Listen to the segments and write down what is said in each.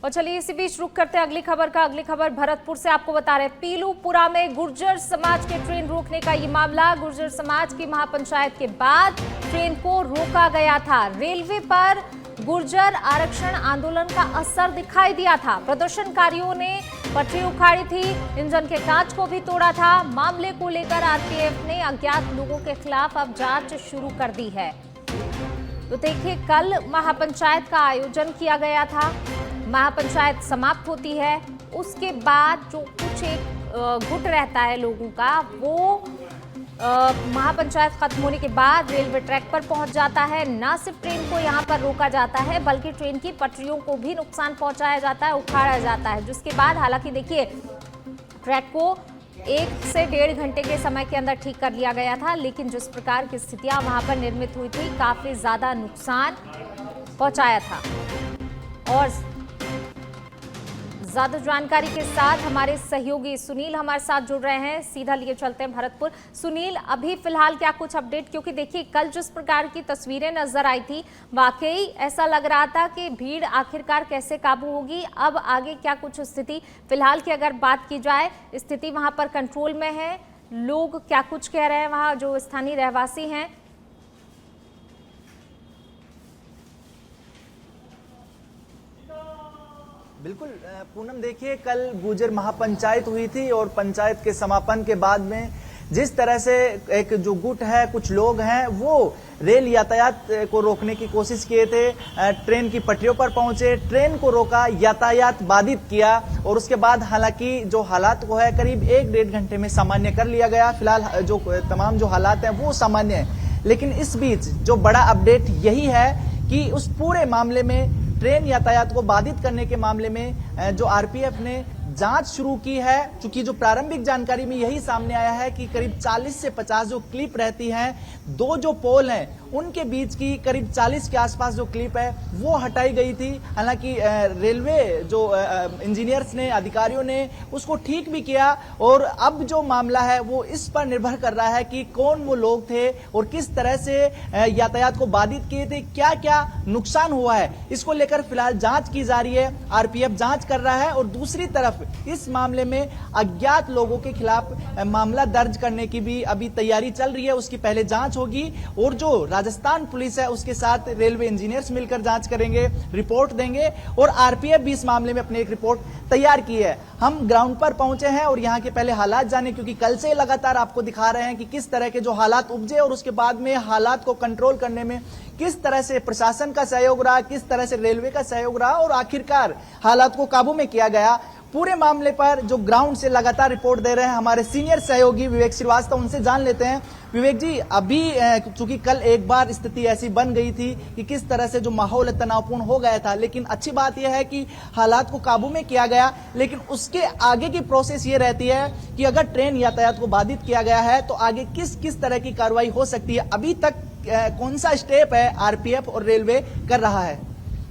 और चलिए इसी बीच रुक करते हैं अगली खबर का। अगली खबर भरतपुर से आपको बता रहे हैं। पीलूपुरा में गुर्जर समाज के ट्रेन रोकने का ये मामला। गुर्जर समाज की महापंचायत के बाद ट्रेन को रोका गया था। रेलवे पर गुर्जर आरक्षण आंदोलन का असर दिखाई दिया था। प्रदर्शनकारियों ने पटरी उखाड़ी थी, इंजन के कांच को भी तोड़ा था। मामले को लेकर आरपीएफ ने अज्ञात लोगों के खिलाफ अब जांच शुरू कर दी है। तो देखिए, कल महापंचायत का आयोजन किया गया था। महापंचायत समाप्त होती है, उसके बाद जो कुछ एक गुट रहता है लोगों का, वो महापंचायत खत्म होने के बाद रेलवे ट्रैक पर पहुंच जाता है। न सिर्फ ट्रेन को यहां पर रोका जाता है, बल्कि ट्रेन की पटरियों को भी नुकसान पहुंचाया जाता है, उखाड़ा जाता है। जिसके बाद हालांकि देखिए, ट्रैक को 1 से 1.5 घंटे के समय के अंदर ठीक कर लिया गया था, लेकिन जिस प्रकार की स्थितियां वहां पर निर्मित हुई थी, काफी ज्यादा नुकसान पहुंचाया था। और ज्यादा जानकारी के साथ हमारे सहयोगी सुनील हमारे साथ जुड़ रहे हैं। सीधा लिए चलते हैं भरतपुर। सुनील, अभी फिलहाल क्या कुछ अपडेट? क्योंकि देखिए, कल जिस प्रकार की तस्वीरें नजर आई थी, वाकई ऐसा लग रहा था कि भीड़ आखिरकार कैसे काबू होगी। अब आगे क्या कुछ स्थिति फिलहाल की अगर बात की जाए, स्थिति वहां पर कंट्रोल में है? लोग क्या कुछ कह रहे हैं वहां जो स्थानीय रहवासी हैं? बिल्कुल पूनम, देखिए, कल गुर्जर महापंचायत हुई थी और पंचायत के समापन के बाद में जिस तरह से एक जो गुट है, कुछ लोग हैं, वो रेल यातायात को रोकने की कोशिश किए थे। ट्रेन की पटरियों पर पहुंचे, ट्रेन को रोका, यातायात बाधित किया और उसके बाद हालांकि जो हालात को है करीब 1-1.5 घंटे में सामान्य कर लिया गया। फिलहाल जो तमाम जो हालात हैं वो सामान्य है, लेकिन इस बीच जो बड़ा अपडेट यही है कि उस पूरे मामले में, ट्रेन यातायात को बाधित करने के मामले में जो आरपीएफ ने जांच शुरू की है। चूंकि जो प्रारंभिक जानकारी में यही सामने आया है कि करीब 40 से 50 जो क्लिप रहती हैं, 2 जो पोल हैं उनके बीच की करीब 40 के आसपास जो क्लिप है वो हटाई गई थी। हालांकि रेलवे जो इंजीनियर्स ने, अधिकारियों ने उसको ठीक भी किया और अब जो मामला है वो इस पर निर्भर कर रहा है कि कौन वो लोग थे और किस तरह से यातायात को बाधित किए थे, क्या क्या नुकसान हुआ है, इसको लेकर फिलहाल जांच की जा रही है। आरपीएफ जांच कर रहा है और दूसरी तरफ इस मामले में अज्ञात लोगों के खिलाफ मामला दर्ज करने की भी अभी तैयारी चल रही है। उसकी पहले जांच होगी और जो राजस्थान पुलिस है उसके साथ रेलवे इंजीनियर्स मिलकर जांच करेंगे, रिपोर्ट देंगे और आरपीएफ भी इस मामले में अपनी एक रिपोर्ट तैयार की है। हम ग्राउंड पर पहुंचे हैं और यहां के पहले हालात जाने, क्योंकि कल से लगातार आपको दिखा रहे हैं कि किस तरह के जो हालात उपजे और उसके बाद में हालात को कंट्रोल करने में किस तरह से प्रशासन का सहयोग रहा, किस तरह से रेलवे का सहयोग रहा और आखिरकार हालात को काबू में किया गया। पूरे मामले पर जो ग्राउंड से लगातार रिपोर्ट दे रहे हैं हमारे सीनियर सहयोगी विवेक श्रीवास्तव, उनसे जान लेते हैं। विवेक जी, अभी चूंकि कल एक बार स्थिति ऐसी बन गई थी कि किस तरह से जो माहौल तनावपूर्ण हो गया था, लेकिन अच्छी बात यह है कि हालात को काबू में किया गया, लेकिन उसके आगे की प्रोसेस ये रहती है कि अगर ट्रेन यातायात को बाधित किया गया है तो आगे किस किस तरह की कार्रवाई हो सकती है। अभी तक कौन सा स्टेप है आरपीएफ और रेलवे कर रहा है?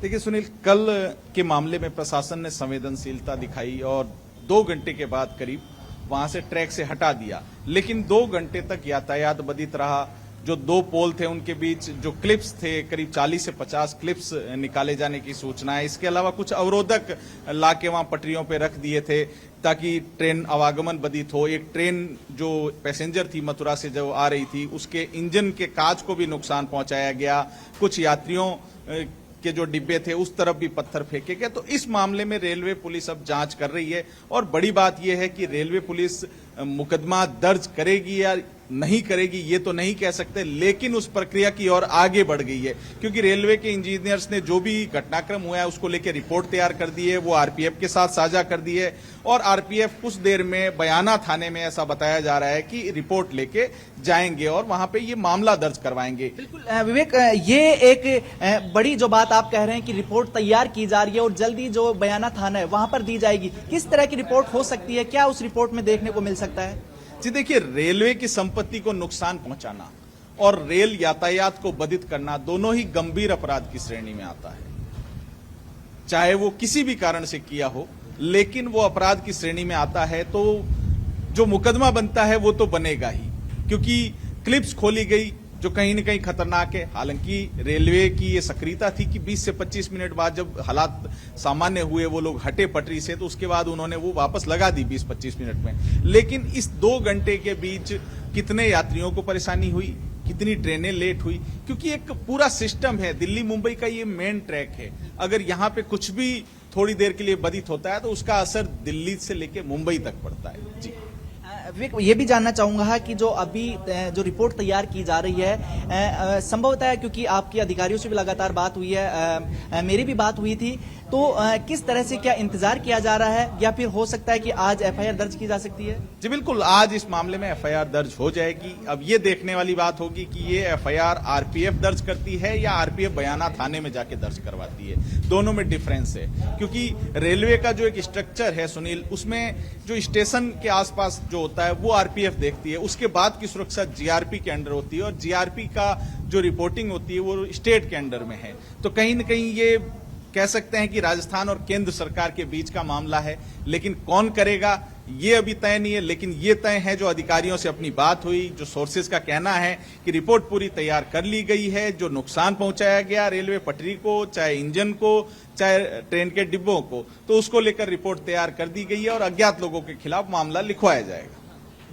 देखिए सुनील, कल के मामले में प्रशासन ने संवेदनशीलता दिखाई और 2 घंटे के बाद करीब वहां से ट्रैक से हटा दिया, लेकिन 2 घंटे तक यातायात बाधित रहा। जो 2 पोल थे उनके बीच जो क्लिप्स थे, करीब 40 से 50 क्लिप्स निकाले जाने की सूचना है। इसके अलावा कुछ अवरोधक लाके वहां पटरियों पे रख दिए थे ताकि ट्रेन आवागमन बाधित हो। एक ट्रेन जो पैसेंजर थी मथुरा से जो आ रही थी, उसके इंजन के कांच को भी नुकसान पहुंचाया गया। कुछ यात्रियों के जो डिब्बे थे उस तरफ भी पत्थर फेंके गए। तो इस मामले में रेलवे पुलिस अब जांच कर रही है और बड़ी बात यह है कि रेलवे पुलिस मुकदमा दर्ज करेगी या नहीं करेगी ये तो नहीं कह सकते, लेकिन उस प्रक्रिया की ओर आगे बढ़ गई है, क्योंकि रेलवे के इंजीनियर्स ने जो भी घटनाक्रम हुआ है उसको लेकर रिपोर्ट तैयार कर दी है, वो आरपीएफ के साथ साझा कर दी है और आरपीएफ कुछ देर में बयाना थाने में ऐसा बताया जा रहा है कि रिपोर्ट लेके जाएंगे और वहां पे ये मामला दर्ज करवाएंगे। बिल्कुल विवेक, ये एक बड़ी जो बात आप कह रहे हैं कि रिपोर्ट तैयार की जा रही है और जल्दी जो बयाना थाना है वहां पर दी जाएगी, किस तरह की रिपोर्ट हो सकती है, क्या उस रिपोर्ट में देखने को मिल सकता है? जी देखिए, रेलवे की संपत्ति को नुकसान पहुंचाना और रेल यातायात को बाधित करना दोनों ही गंभीर अपराध की श्रेणी में आता है। चाहे वो किसी भी कारण से किया हो, लेकिन वो अपराध की श्रेणी में आता है तो जो मुकदमा बनता है वो तो बनेगा ही, क्योंकि क्लिप्स खोली गई, जो कहीं न कहीं खतरनाक है। हालांकि रेलवे की ये सक्रियता थी कि 20 से 25 मिनट बाद जब हालात सामान्य हुए, वो लोग हटे पटरी से, तो उसके बाद उन्होंने वो वापस लगा दी 20-25 मिनट में। लेकिन इस 2 घंटे के बीच कितने यात्रियों को परेशानी हुई, कितनी ट्रेनें लेट हुई, क्योंकि एक पूरा सिस्टम है। दिल्ली मुंबई का ये मेन ट्रैक है। अगर यहाँ पे कुछ भी थोड़ी देर के लिए बाधित होता है तो उसका असर दिल्ली से लेके मुंबई तक पड़ता है। जी विवेक, ये भी जानना चाहूंगा कि जो अभी जो रिपोर्ट तैयार की जा रही है, संभवतः क्योंकि आपकी अधिकारियों से भी लगातार बात हुई है, मेरी भी बात हुई थी, तो किस तरह से क्या इंतजार किया जा रहा है, या फिर हो सकता है कि आज एफआईआर दर्ज की जा सकती है? जी बिल्कुल, आज इस मामले में एफआईआर दर्ज हो जाएगी। अब ये देखने वाली बात होगी कि ये एफआईआर आरपीएफ दर्ज करती है या आरपीएफ बयाना थाने में जाके दर्ज करवाती है। दोनों में डिफरेंस है, क्योंकि रेलवे का जो एक स्ट्रक्चर है सुनील, उसमें जो स्टेशन के आसपास जो होता है वो आरपीएफ देखती है, उसके बाद की सुरक्षा जीआरपी के अंडर होती है, और जीआरपी का जो रिपोर्टिंग होती है वो स्टेट के अंडर में है। तो कहीं न कहीं ये कह सकते हैं कि राजस्थान और केंद्र सरकार के बीच का मामला है, लेकिन कौन करेगा ये अभी तय नहीं है। लेकिन ये तय है, जो अधिकारियों से अपनी बात हुई, जो सोर्सेज का कहना है कि रिपोर्ट पूरी तैयार कर ली गई है, जो नुकसान पहुंचाया गया रेलवे पटरी को, चाहे इंजन को, चाहे ट्रेन के डिब्बों को, तो उसको लेकर रिपोर्ट तैयार कर दी गई है और अज्ञात लोगों के खिलाफ मामला लिखवाया जाएगा।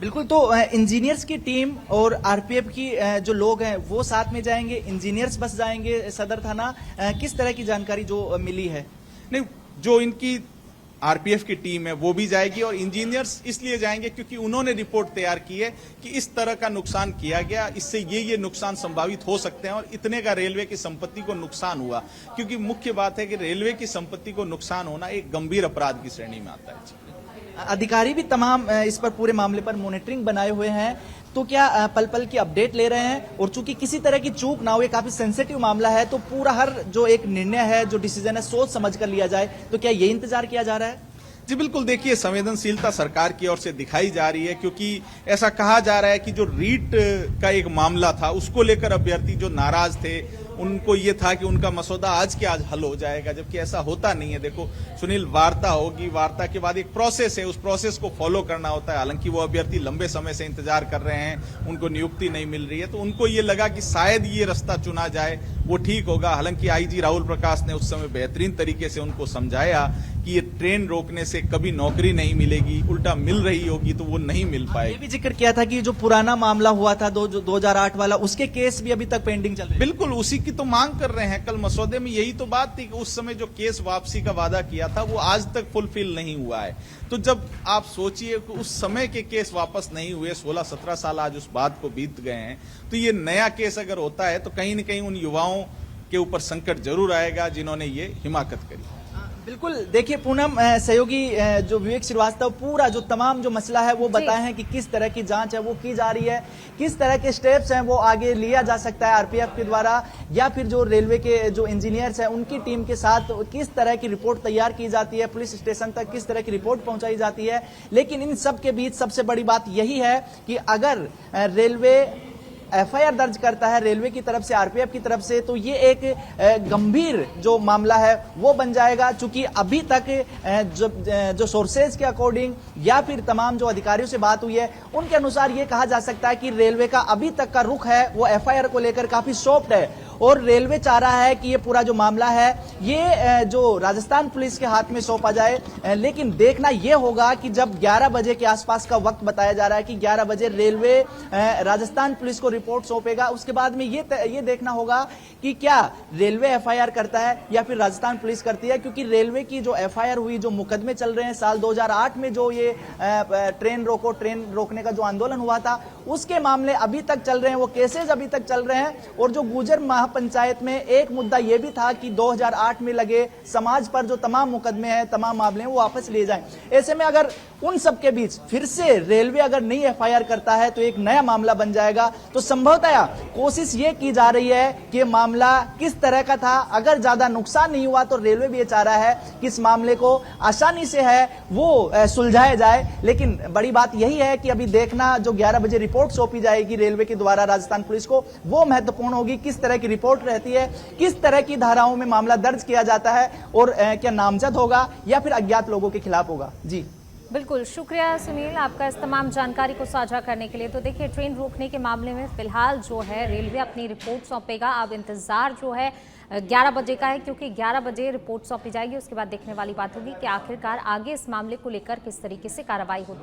बिल्कुल, तो इंजीनियर्स की टीम और आरपीएफ की जो लोग हैं वो साथ में जाएंगे, इंजीनियर्स बस जाएंगे सदर थाना, किस तरह की जानकारी जो मिली है? नहीं, जो इनकी आरपीएफ की टीम है वो भी जाएगी, और इंजीनियर्स इसलिए जाएंगे क्योंकि उन्होंने रिपोर्ट तैयार की है कि इस तरह का नुकसान किया गया, इससे ये नुकसान संभावित हो सकते हैं, और इतने का रेलवे की संपत्ति को नुकसान हुआ। क्योंकि मुख्य बात है कि रेलवे की संपत्ति को नुकसान होना एक गंभीर अपराध की श्रेणी में आता है। अधिकारी भी तमाम इस पर पूरे मामले पर मॉनिटरिंग बनाए हुए हैं, तो क्या पल पल की अपडेट ले रहे हैं? और चूंकि किसी तरह की चूक ना हो, ये काफी सेंसिटिव मामला है, तो पूरा हर जो एक निर्णय है, जो डिसीजन है, सोच समझ कर लिया जाए, तो क्या ये इंतजार किया जा रहा है? जी बिल्कुल, देखिए संवेदनशीलता सरकार की ओर से दिखाई जा रही है, क्योंकि ऐसा कहा जा रहा है कि जो रीट का एक मामला था उसको लेकर अभ्यर्थी जो नाराज थे, उनको ये था कि उनका मसौदा आज के आज हल हो जाएगा, जबकि ऐसा होता नहीं है। देखो सुनील, वार्ता होगी, वार्ता के बाद एक प्रोसेस है, उस प्रोसेस को फॉलो करना होता है। हालांकि वो अभ्यर्थी लंबे समय से इंतजार कर रहे हैं, उनको नियुक्ति नहीं मिल रही है, तो उनको ये लगा कि शायद ये रास्ता चुना जाए, वो ठीक होगा। हालांकि आईजी राहुल प्रकाश ने उस समय बेहतरीन तरीके से उनको समझाया कि ये ट्रेन रोकने से कभी नौकरी नहीं मिलेगी, उल्टा मिल रही होगी तो वो नहीं मिल पाएगी। ये भी जिक्र किया था कि जो पुराना मामला हुआ था 2008 वाला, उसके केस भी अभी तक पेंडिंग चल रहे हैं। बिल्कुल, उसी की तो मांग कर रहे हैं। कल मसौदे में यही तो बात थी कि उस समय जो केस वापसी का वादा किया था वो आज तक फुलफिल नहीं हुआ है। तो जब आप सोचिए कि उस समय के केस वापस नहीं हुए, 16-17 साल आज उस बात को बीत गए हैं, तो ये नया केस अगर होता है तो कहीं न कहीं उन युवाओं के ऊपर संकट जरूर आएगा जिन्होंने ये हिमाकत करी। बिल्कुल, देखिए पूनम, सहयोगी जो विवेक श्रीवास्तव पूरा जो तमाम जो मसला है वो बताए हैं कि किस तरह की जांच है वो की जा रही है, किस तरह के स्टेप्स हैं वो आगे लिया जा सकता है आरपीएफ के द्वारा, या फिर जो रेलवे के जो इंजीनियर्स हैं उनकी टीम के साथ किस तरह की रिपोर्ट तैयार की जाती है, पुलिस स्टेशन तक किस तरह की रिपोर्ट पहुंचाई जाती है। लेकिन इन सब के बीच सबसे बड़ी बात यही है कि अगर रेलवे एफआईआर दर्ज करता है रेलवे की तरफ से, आरपीएफ की तरफ से, तो ये एक गंभीर जो मामला है वो बन जाएगा। चूंकि अभी तक जो सोर्सेज के अकॉर्डिंग या फिर तमाम जो अधिकारियों से बात हुई है उनके अनुसार ये कहा जा सकता है कि रेलवे का अभी तक का रुख है वो एफआईआर को लेकर काफी सॉफ्ट है, और रेलवे चाह रहा है कि ये पूरा जो मामला है ये जो राजस्थान पुलिस के हाथ में सौंपा जाए। लेकिन देखना ये होगा कि जब 11 बजे के आसपास का वक्त बताया जा रहा है कि 11 बजे रेलवे राजस्थान पुलिस को रिपोर्ट सौंपेगा, उसके बाद में ये देखना होगा कि क्या रेलवे एफआईआर करता है या फिर राजस्थान पुलिस करती है। क्योंकि रेलवे की जो एफआईआर हुई, जो मुकदमे चल रहे हैं, साल 2008 में जो ये ट्रेन रोकने का जो आंदोलन हुआ था उसके मामले अभी तक चल रहे हैं, वो केसेज अभी तक चल रहे हैं। और जो गुर्जर महापंचायत में एक मुद्दा यह भी था कि 2008 में लगे समाज पर जो तमाम मुकदमे हैं, तमाम मामले हैं, वो वापस लिए जाएं। ऐसे में अगर उन सब के बीच फिर से रेलवे अगर नई एफआईआर करता है तो एक नया मामला बन जाएगा। तो संभवतः कोशिश ये की जा रही है कि मामला किस तरह का था, अगर ज्यादा नुकसान नहीं हुआ तो रेलवे भी ये चाह रहा है कि इस मामले को आसानी से है वो सुलझाया जाए। लेकिन बड़ी बात यही है कि अभी देखना जो 11 बजे रिपोर्ट सौंपी जाएगी रेलवे के द्वारा राजस्थान पुलिस को, वो महत्वपूर्ण होगी। किस तरह की रिपोर्ट रहती है, किस तरह की धाराओं में मामला दर्ज किया जाता है, और क्या नामजद होगा या फिर अज्ञात लोगों के खिलाफ होगा। जी बिल्कुल, शुक्रिया सुनील आपका इस तमाम जानकारी को साझा करने के लिए। तो देखिए, ट्रेन रोकने के मामले में फिलहाल जो है रेलवे अपनी रिपोर्ट सौंपेगा। अब इंतजार जो है 11 बजे का है, क्योंकि 11 बजे रिपोर्ट सौंपी जाएगी। उसके बाद देखने वाली बात होगी कि आखिरकार आगे इस मामले को लेकर किस तरीके से कार्रवाई होती है।